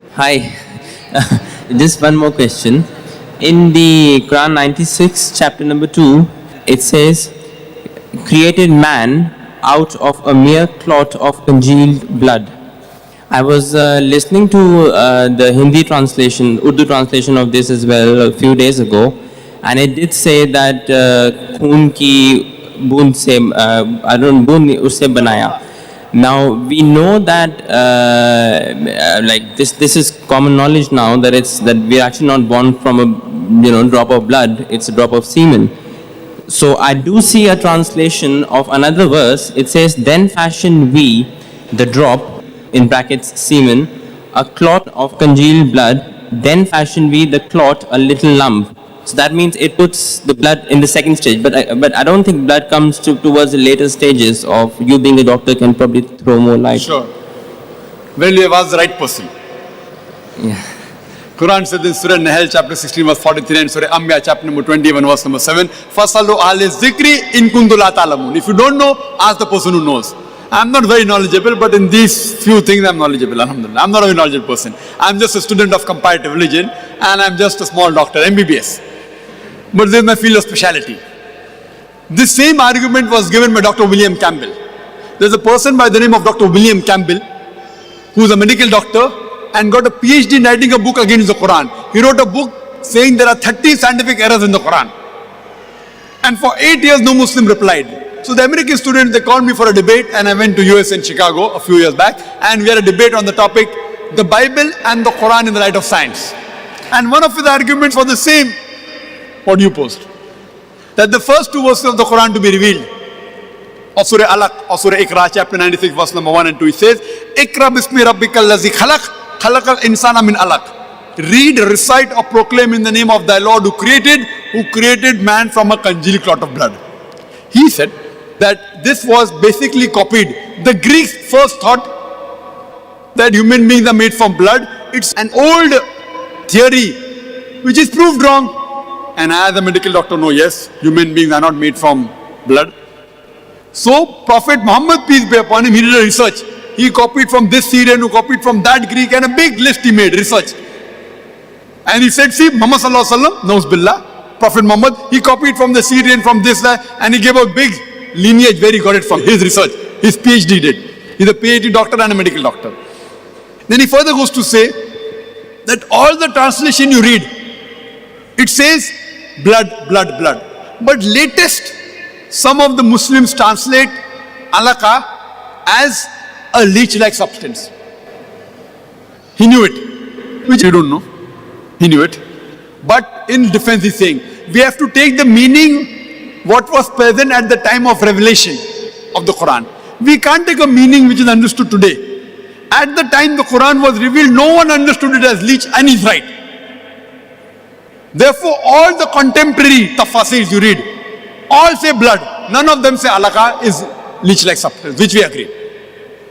Hi. Just one more question. In the Quran 96, chapter number 2, it says, created man out of a mere clot of congealed blood. I was listening to the Hindi translation, Urdu translation of this as well a few days ago, and it did say that खून की बूंद से I don't बूंद उससे बनाया. Now we know that like this is common knowledge now that that we're actually not born from a drop of blood, it's a drop of semen. So I do see a translation of another verse. It says, then fashion we the drop, in brackets semen, a clot of congealed blood, then fashion we the clot a little lump. So that means it puts the blood in the second stage. But I don't think blood comes towards the later stages of you being a doctor can probably throw more light. Sure. Well, you have asked the right person. Yeah. Quran says in Surah Nahl chapter 16 verse 43 and Surah Anbiya chapter number 21 verse number 7, Fasalu ahli zikri in kuntum la ta'lamun. If you don't know, ask the person who knows. I'm not very knowledgeable, but in these few things I'm knowledgeable, alhamdulillah. I'm not a very knowledgeable person. I'm just a student of comparative religion and I'm just a small doctor, MBBS. But this is my field of speciality. This same argument was given by Dr. William Campbell. There's a person by the name of Dr. William Campbell who's a medical doctor and got a PhD in writing a book against the Quran. He wrote a book saying there are 30 scientific errors in the Quran. And for 8 years no Muslim replied. So the American students, they called me for a debate and I went to US in Chicago a few years back and we had a debate on the topic, the Bible and the Quran in the light of science. And one of his arguments was the same, what you posed, that the first two verses of the Quran to be revealed, of Surah Alaq, or Surah Iqra, chapter 96, verse number 1 and 2, it says, Iqra bismi rabbikal lazi khalaq, khalaqal insana min alaq. Read, recite or proclaim in the name of thy Lord who created man from a congealed clot of blood. He said that this was basically copied. The Greeks first thought that human beings are made from blood. It's an old theory which is proved wrong. And I as a medical doctor know, yes, human beings are not made from blood. So Prophet Muhammad, peace be upon him, he did a research. He copied from this Syrian, who copied from that Greek, and a big list he made, research. And he said, see, Muhammad sallallahu alaihi wasallam, knows billah, Prophet Muhammad, he copied from the Syrian, from this, and he gave a big lineage where he got it from, his research, his PhD did. He's a PhD doctor and a medical doctor. Then he further goes to say that all the translation you read, it says blood, blood, blood. But latest, some of the Muslims translate alaka as a leech-like substance. He knew it, which you don't know. He knew it. But in defense he's saying, we have to take the meaning what was present at the time of revelation of the Quran. We can't take a meaning which is understood today. At the time the Quran was revealed, no one understood it as leech, and he's right. Therefore, all the contemporary tafasirs you read, all say blood. None of them say alaka is leech-like substance, which we agree.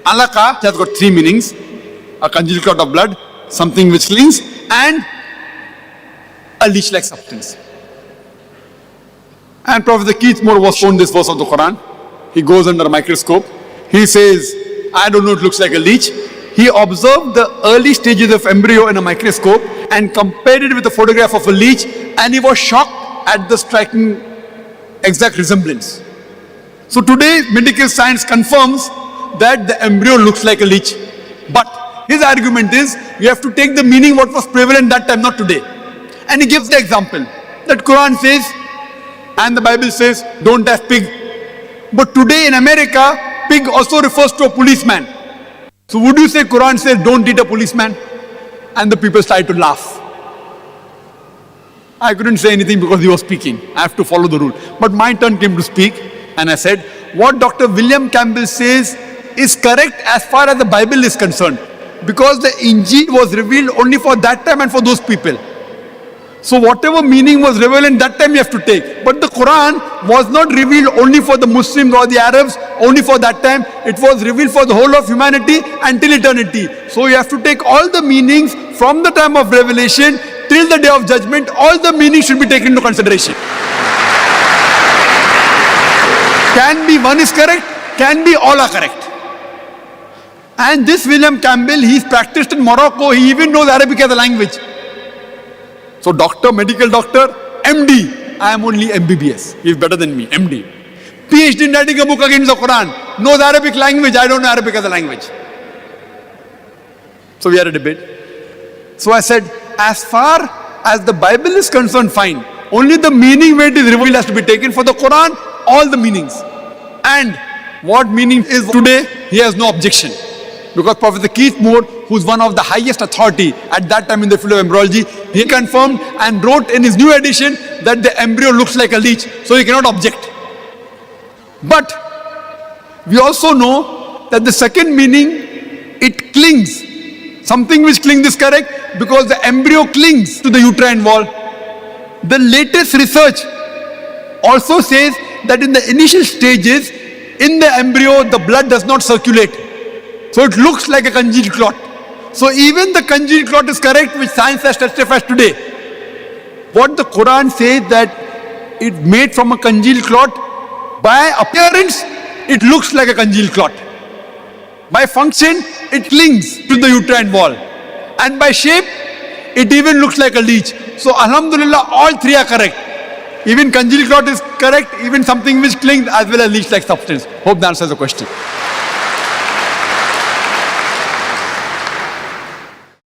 Alaka has got three meanings: a congealed clot of blood, something which clings, and a leech-like substance. And Professor Keithmore was shown this verse of the Quran. He goes under a microscope. He says, I don't know, it looks like a leech. He observed the early stages of embryo in a microscope and compared it with a photograph of a leech, and he was shocked at the striking exact resemblance. So today medical science confirms that the embryo looks like a leech. But his argument is, you have to take the meaning what was prevalent that time, not today. And he gives the example that Quran says and the Bible says don't have pig. But today in America, pig also refers to a policeman. So would you say Quran says don't eat a policeman? And the people started to laugh. I couldn't say anything because he was speaking. I have to follow the rule. But my turn came to speak and I said, what Dr. William Campbell says is correct as far as the Bible is concerned. Because the Injil was revealed only for that time and for those people. So whatever meaning was relevant that time you have to take. But the Quran was not revealed only for the Muslims or the Arabs, only for that time. It was revealed for the whole of humanity until eternity. So you have to take all the meanings from the time of revelation till the day of judgment. All the meanings should be taken into consideration. Can be one is correct, can be all are correct. And this William Campbell, he's practiced in Morocco. He even knows Arabic as a language. So doctor, medical doctor, MD. I am only MBBS. He's better than me, MD. PhD in writing a book against the Quran. Knows Arabic language. I don't know Arabic as a language. So we had a debate. So I said, as far as the Bible is concerned, fine. Only the meaning where it is revealed has to be taken. For the Quran, all the meanings. And what meaning is today, he has no objection. Because Professor Keith Moore, who's one of the highest authority at that time in the field of embryology, he confirmed and wrote in his new edition that the embryo looks like a leech, so he cannot object. But we also know that the second meaning, it clings. Something which clings is correct because the embryo clings to the uterine wall. The latest research also says that in the initial stages, in the embryo, the blood does not circulate. So it looks like a congealed clot. So even the congealed clot is correct, which science has testified today. What the Quran says that it made from a congealed clot, by appearance, it looks like a congealed clot. By function, it clings to the uterine wall. And by shape, it even looks like a leech. So Alhamdulillah, all three are correct. Even congealed clot is correct, even something which clings as well as leech-like substance. Hope that answers the question.